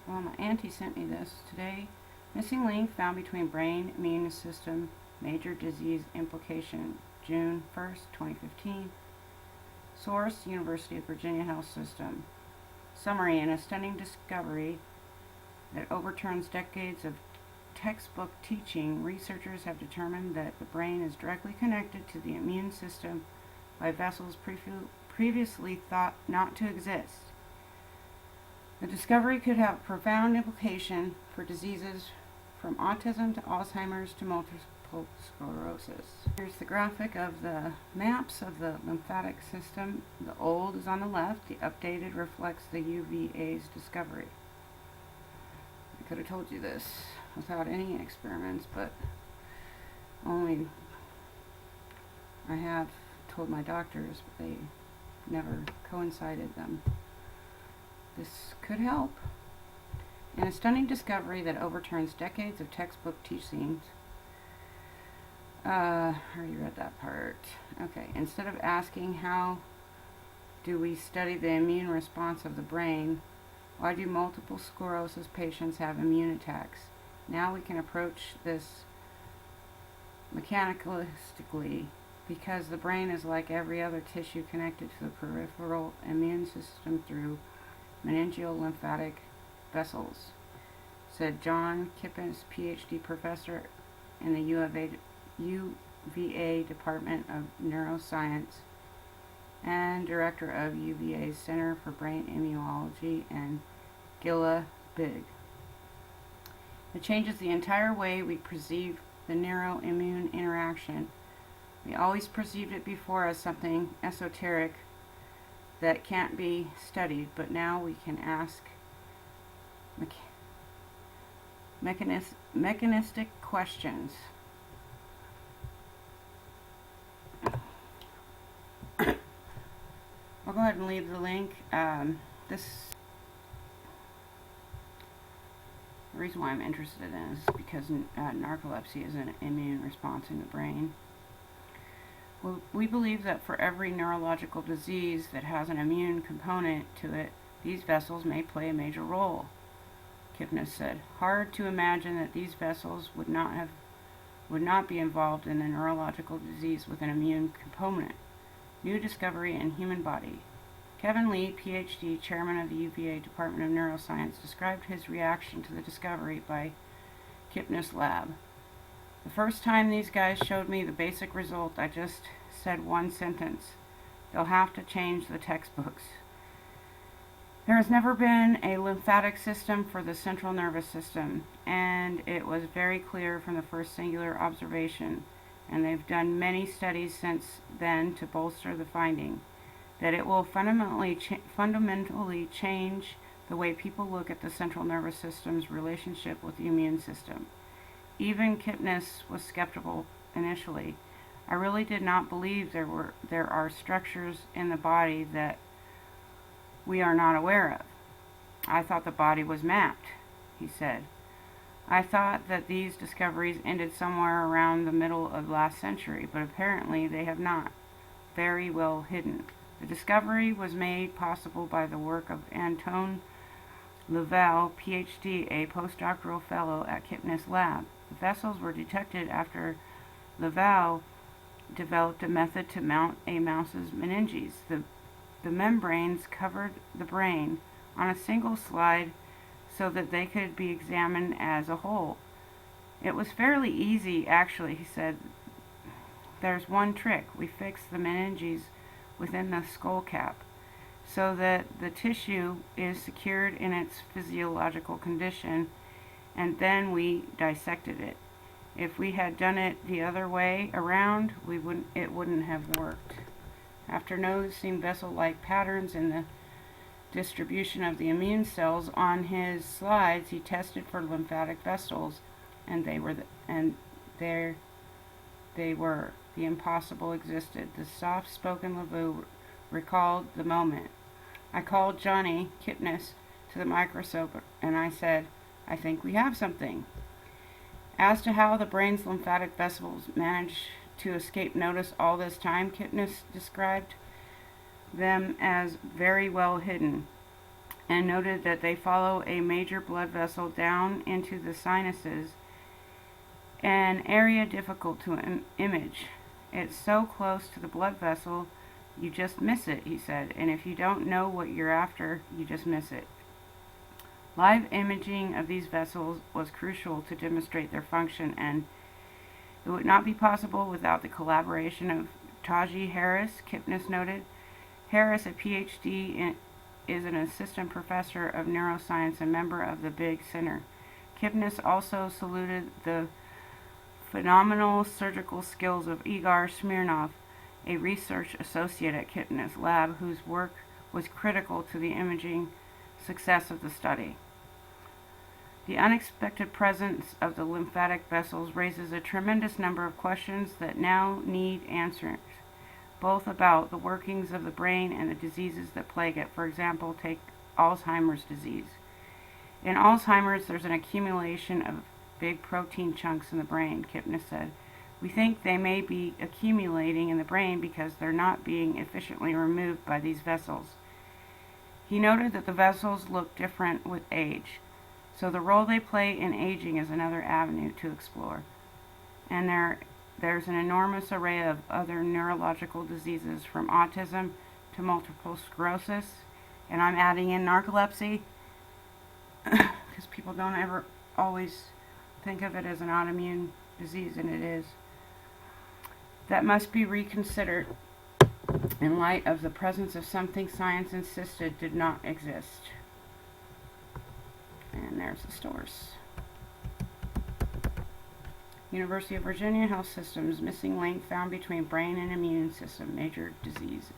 Well, my auntie sent me this today. Missing link found between brain immune system major disease implication, June 1st, 2015. Source, University of Virginia Health System. Summary: in a stunning discovery that overturns decades of textbook teaching, researchers have determined that the brain is directly connected to the immune system by vessels previously thought not to exist. The discovery could have profound implication for diseases from autism to Alzheimer's to multiple sclerosis. Here's the graphic of the maps of the lymphatic system. The old is on the left, the updated reflects the UVA's discovery. I could have told you this without any experiments, but only I have told my doctors, but they never coincided them. This could help. In a stunning discovery that overturns decades of textbook teachings, I already read that part. Okay, instead of asking how do we study the immune response of the brain, why do multiple sclerosis patients have immune attacks? Now we can approach this mechanistically, because the brain is like every other tissue connected to the peripheral immune system through meningeal lymphatic vessels, said John Kipnis, PhD professor in the UVA Department of Neuroscience and director of UVA's Center for Brain Immunology and Gila Big. It changes the entire way we perceive the neuroimmune interaction. We always perceived it before as something esoteric that can't be studied, but now we can ask mechanistic questions. I'll go ahead and leave the link. The reason why I'm interested in it is because narcolepsy is an immune response in the brain. We believe that for every neurological disease that has an immune component to it, these vessels may play a major role, Kipnis said. Hard to imagine that these vessels would not be involved in a neurological disease with an immune component. New discovery in human body. Kevin Lee, PhD, chairman of the UVA Department of Neuroscience, described his reaction to the discovery by Kipnis lab. The first time these guys showed me the basic result, I just said one sentence: they'll have to change the textbooks. There has never been a lymphatic system for the central nervous system, and it was very clear from the first singular observation, and they've done many studies since then to bolster the finding, that it will fundamentally change the way people look at the central nervous system's relationship with the immune system. Even Kipnis was skeptical initially. I really did not believe there are structures in the body that we are not aware of. I thought the body was mapped, he said. I thought that these discoveries ended somewhere around the middle of last century, but apparently they have not. Very well hidden. The discovery was made possible by the work of Antoine Laval, PhD, a postdoctoral fellow at Kipnis Lab. The vessels were detected after Laval developed a method to mount a mouse's meninges. The membranes covered the brain on a single slide so that they could be examined as a whole. It was fairly easy, actually, he said. There's one trick. We fix the meninges within the skull cap so that the tissue is secured in its physiological condition, and then we dissected it. If we had done it the other way around, it wouldn't have worked. After noticing vessel-like patterns in the distribution of the immune cells on his slides, he tested for lymphatic vessels, and there they were. The impossible existed. The soft-spoken Laveau recalled the moment. I called Johnny Kipnis to the microscope, and I said, I think we have something. As to how the brain's lymphatic vessels managed to escape notice all this time, Kipnis described them as very well hidden. and noted that they follow a major blood vessel down into the sinuses, an area difficult to image. It's so close to the blood vessel, you just miss it, he said, and if you don't know what you're after, you just miss it. Live imaging of these vessels was crucial to demonstrate their function, and it would not be possible without the collaboration of Taji Harris, Kipnis noted. Harris, a PhD, is an assistant professor of neuroscience and member of the Big Center. Kipnis also saluted the phenomenal surgical skills of Igor Smirnov, a research associate at Kipnis lab whose work was critical to the imaging success of the study. The unexpected presence of the lymphatic vessels raises a tremendous number of questions that now need answers, both about the workings of the brain and the diseases that plague it. For example, take Alzheimer's disease. In Alzheimer's, there's an accumulation of big protein chunks in the brain, Kipnis said. We think they may be accumulating in the brain because they're not being efficiently removed by these vessels. He noted that the vessels look different with age, so the role they play in aging is another avenue to explore. And there's an enormous array of other neurological diseases, from autism to multiple sclerosis, and I'm adding in narcolepsy because people don't ever always think of it as an autoimmune disease, and it is, that must be reconsidered in light of the presence of something science insisted did not exist. And there's the source. University of Virginia Health Systems, missing link found between brain and immune system, major disease.